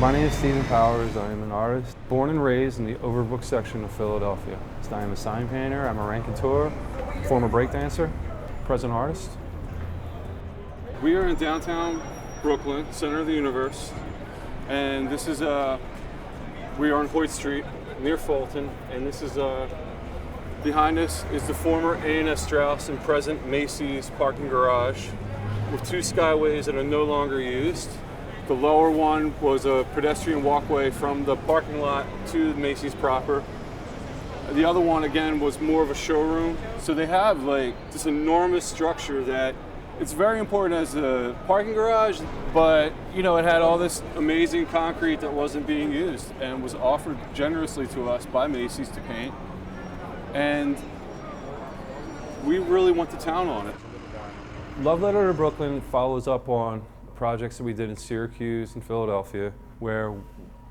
My name is Stephen Powers. I am an artist born and raised in the Overbrook section of Philadelphia. I am a sign painter, I'm a raconteur, former breakdancer, present artist. We are in downtown Brooklyn, center of the universe, and this is we are on Hoyt Street near Fulton, and this is behind us is the former A&S Strauss and present Macy's parking garage with two skyways that are no longer used. The lower one was a pedestrian walkway from the parking lot to Macy's proper. The other one, again, was more of a showroom. So they have like this enormous structure that it's very important as a parking garage, but you know, it had all this amazing concrete that wasn't being used and was offered generously to us by Macy's to paint. And we really went to town on it. Love Letter to Brooklyn follows up on projects that we did in Syracuse and Philadelphia, where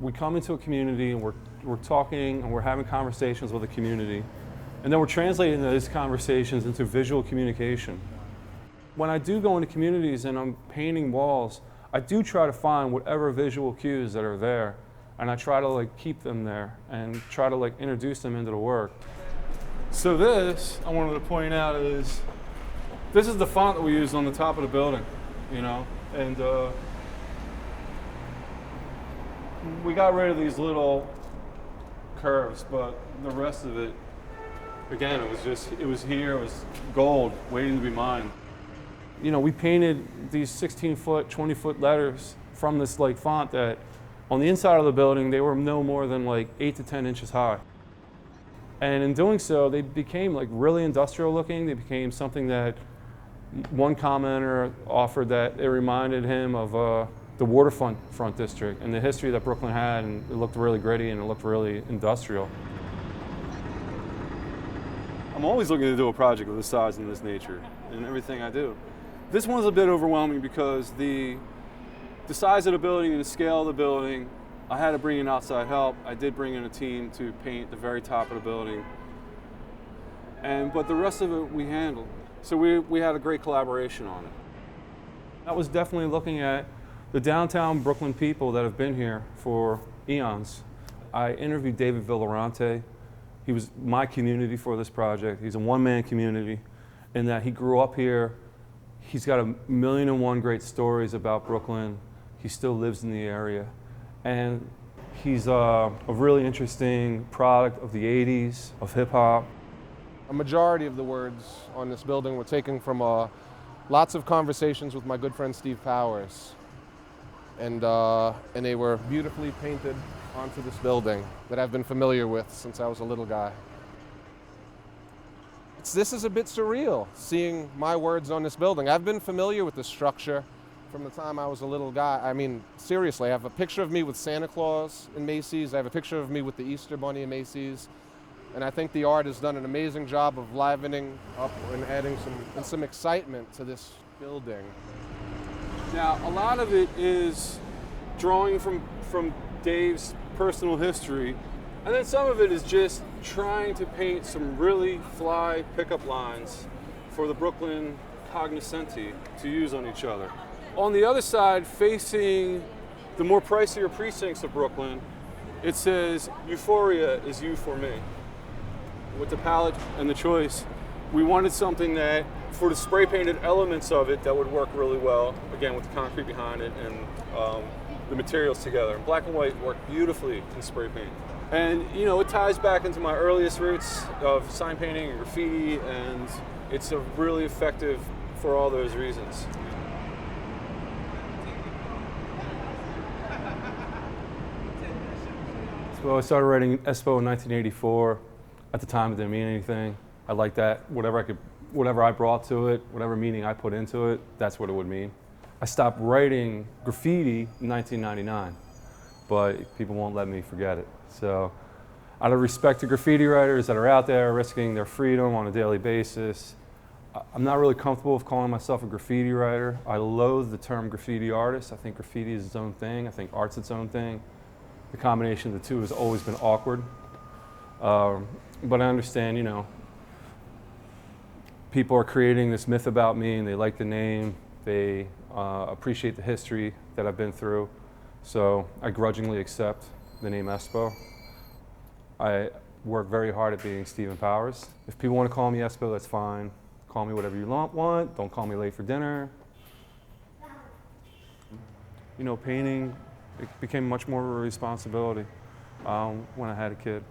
we come into a community and we're talking and we're having conversations with the community, and then we're translating those conversations into visual communication. When I do go into communities and I'm painting walls, I do try to find whatever visual cues that are there, and I try to like keep them there and try to like introduce them into the work. So this, I wanted to point out, is this is the font that we used on the top of the building, you know. And we got rid of these little curves, but the rest of it, again, it was here, it was gold waiting to be mined. You know, we painted these 16-foot, 20-foot letters from this like font that on the inside of the building, they were no more than like 8 to 10 inches high. And in doing so, they became like really industrial looking. They became something that one commenter offered that it reminded him of the waterfront district and the history that Brooklyn had, and it looked really gritty and it looked really industrial. I'm always looking to do a project of this size and this nature in everything I do. This one's a bit overwhelming because the size of the building and the scale of the building, I had to bring in outside help. I did bring in a team to paint the very top of the building, but the rest of it we handled. So we had a great collaboration on it. That was definitely looking at the downtown Brooklyn people that have been here for eons. I interviewed David Villarante. He was my community for this project. He's a one-man community in that he grew up here. He's got 1,000,001 great stories about Brooklyn. He still lives in the area. And he's a really interesting product of the 80s, of hip hop. A majority of the words on this building were taken from lots of conversations with my good friend Steve Powers. And they were beautifully painted onto this building that I've been familiar with since I was a little guy. This is a bit surreal, seeing my words on this building. I've been familiar with this structure from the time I was a little guy. I mean, seriously, I have a picture of me with Santa Claus in Macy's. I have a picture of me with the Easter Bunny in Macy's. And I think the art has done an amazing job of livening up and adding some excitement to this building. Now, a lot of it is drawing from Dave's personal history, and then some of it is just trying to paint some really fly pickup lines for the Brooklyn cognoscenti to use on each other. On the other side, facing the more pricier precincts of Brooklyn, it says, "Euphoria is you for me." With the palette and the choice, we wanted something that, for the spray painted elements of it, that would work really well, again with the concrete behind it and the materials together. Black and white work beautifully in spray paint. And you know, it ties back into my earliest roots of sign painting and graffiti, and it's really effective for all those reasons. So I started writing ESPO in 1984. At the time, it didn't mean anything. I liked that. Whatever I brought to it, whatever meaning I put into it, that's what it would mean. I stopped writing graffiti in 1999, but people won't let me forget it. So out of respect to graffiti writers that are out there risking their freedom on a daily basis, I'm not really comfortable with calling myself a graffiti writer. I loathe the term graffiti artist. I think graffiti is its own thing. I think art's its own thing. The combination of the two has always been awkward. But I understand, you know, people are creating this myth about me and they like the name, they appreciate the history that I've been through. So I grudgingly accept the name ESPO. I work very hard at being Stephen Powers. If people want to call me ESPO, that's fine. Call me whatever you want. Don't call me late for dinner. You know, painting, it became much more of a responsibility when I had a kid.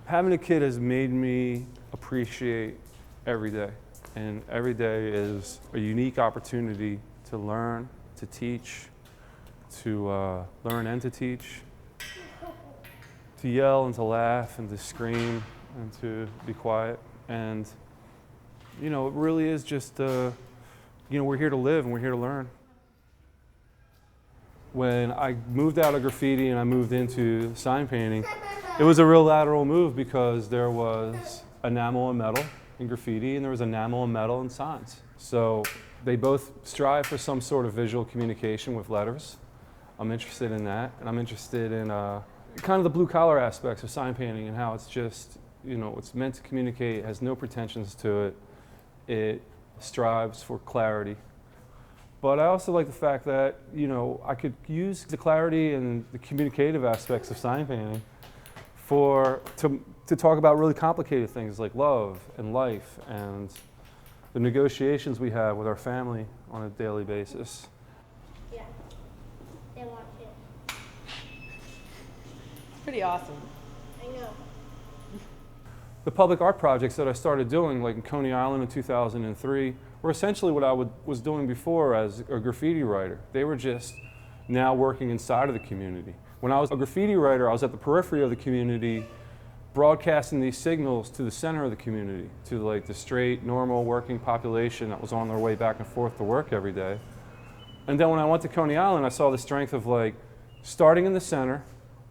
Having a kid has made me appreciate every day. And every day is a unique opportunity to learn, to teach, to learn and to teach, to yell and to laugh and to scream and to be quiet. And, you know, it really is just, you know, we're here to live and we're here to learn. When I moved out of graffiti and I moved into sign painting, it was a real lateral move because there was enamel and metal in graffiti and there was enamel and metal in signs. So they both strive for some sort of visual communication with letters. I'm interested in that, and I'm interested in kind of the blue collar aspects of sign painting and how it's just, you know, it's meant to communicate, it has no pretensions to it. It strives for clarity. But I also like the fact that, you know, I could use the clarity and the communicative aspects of sign painting to talk about really complicated things like love and life and the negotiations we have with our family on a daily basis. Yeah, they watch it. It's pretty awesome. I know. The public art projects that I started doing, like in Coney Island in 2003, were essentially what I was doing before as a graffiti writer. They were just now working inside of the community. When I was a graffiti writer, I was at the periphery of the community, broadcasting these signals to the center of the community, to like the straight, normal working population that was on their way back and forth to work every day. And then when I went to Coney Island, I saw the strength of like starting in the center,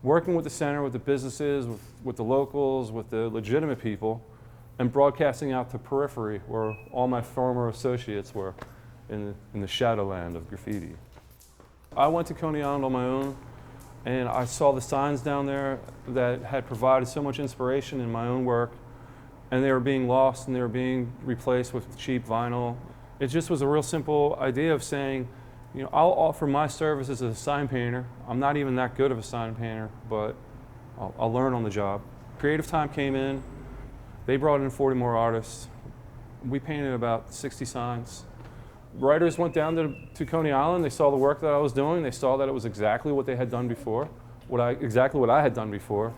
working with the center, with the businesses, with the locals, with the legitimate people, and broadcasting out to periphery where all my former associates were in the shadowland of graffiti. I went to Coney Island on my own, and I saw the signs down there that had provided so much inspiration in my own work, and they were being lost and they were being replaced with cheap vinyl. It just was a real simple idea of saying, you know, I'll offer my services as a sign painter. I'm not even that good of a sign painter, but I'll learn on the job. Creative time came in. They brought in 40 more artists. We painted about 60 signs. Writers went down to Coney Island. They saw the work that I was doing. They saw that it was exactly what they had done before, exactly what I had done before.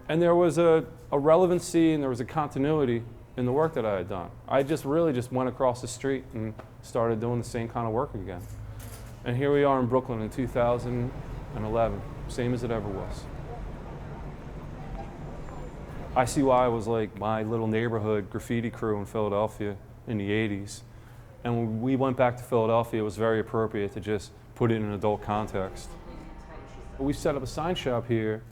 And there was a relevancy and there was a continuity in the work that I had done. I just really just went across the street and started doing the same kind of work again. And here we are in Brooklyn in 2011, same as it ever was. ICY was like my little neighborhood graffiti crew in Philadelphia in the 80s. And when we went back to Philadelphia, it was very appropriate to just put it in an adult context. We set up a sign shop here.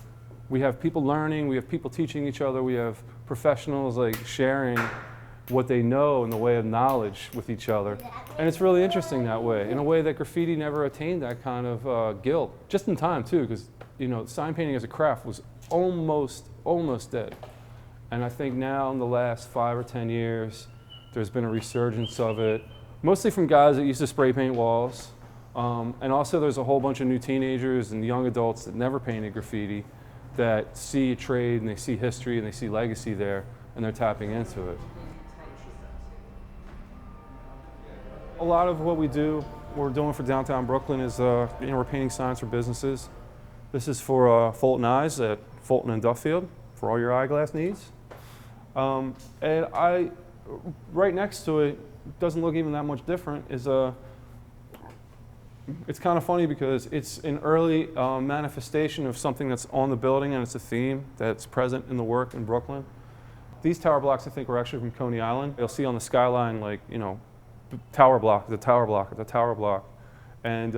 We have people learning, we have people teaching each other, we have professionals like sharing what they know in the way of knowledge with each other. And it's really interesting that way, in a way that graffiti never attained that kind of guilt. Just in time too, because you know, sign painting as a craft was almost dead. And I think now in the last 5 or 10 years, there's been a resurgence of it, mostly from guys that used to spray paint walls. And also there's a whole bunch of new teenagers and young adults that never painted graffiti that see a trade and they see history and they see legacy there and they're tapping into it. A lot of what we're doing for downtown Brooklyn is you know, we're painting signs for businesses. This is for Fulton Eyes at Fulton and Duffield for all your eyeglass needs. And right next to it, doesn't look even that much different, is it's kind of funny because it's an early manifestation of something that's on the building and it's a theme that's present in the work in Brooklyn. These tower blocks I think were actually from Coney Island. You'll see on the skyline like, you know, tower block, the tower block, the tower block. And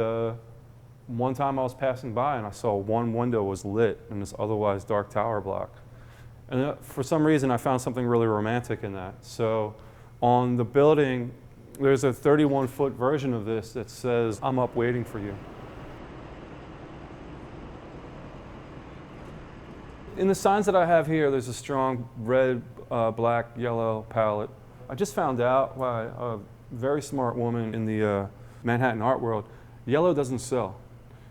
one time I was passing by and I saw one window was lit in this otherwise dark tower block. And for some reason I found something really romantic in that. So on the building, there's a 31-foot version of this that says, "I'm up waiting for you." In the signs that I have here, there's a strong red, black, yellow palette. I just found out by a very smart woman in the Manhattan art world, yellow doesn't sell.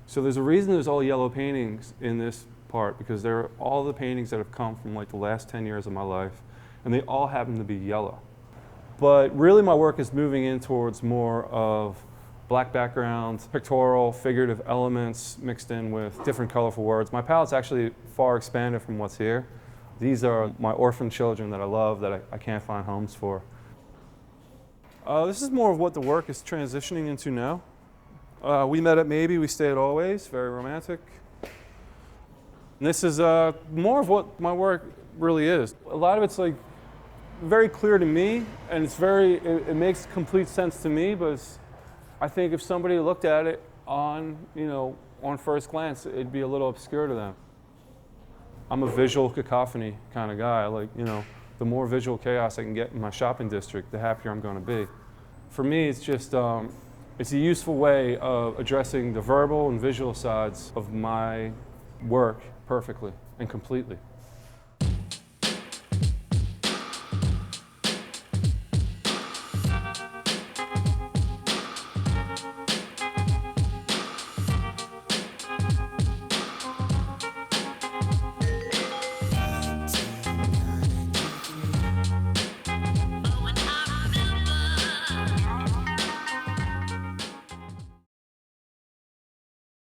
So there's a reason there's all yellow paintings in this part, because they're all the paintings that have come from like the last 10 years of my life, and they all happen to be yellow. But really my work is moving in towards more of black background, pictorial, figurative elements mixed in with different colorful words. My palette's actually far expanded from what's here. These are my orphan children that I love, that I can't find homes for. This is more of what the work is transitioning into now. We met at Maybe, we stayed always, very romantic. And this is more of what my work really is. A lot of it's like very clear to me, and it makes complete sense to me, but I think if somebody looked at it on first glance, it'd be a little obscure to them. I'm a visual cacophony kind of guy. The more visual chaos I can get in my shopping district, the happier I'm going to be. For me, it's just it's a useful way of addressing the verbal and visual sides of my work perfectly and completely.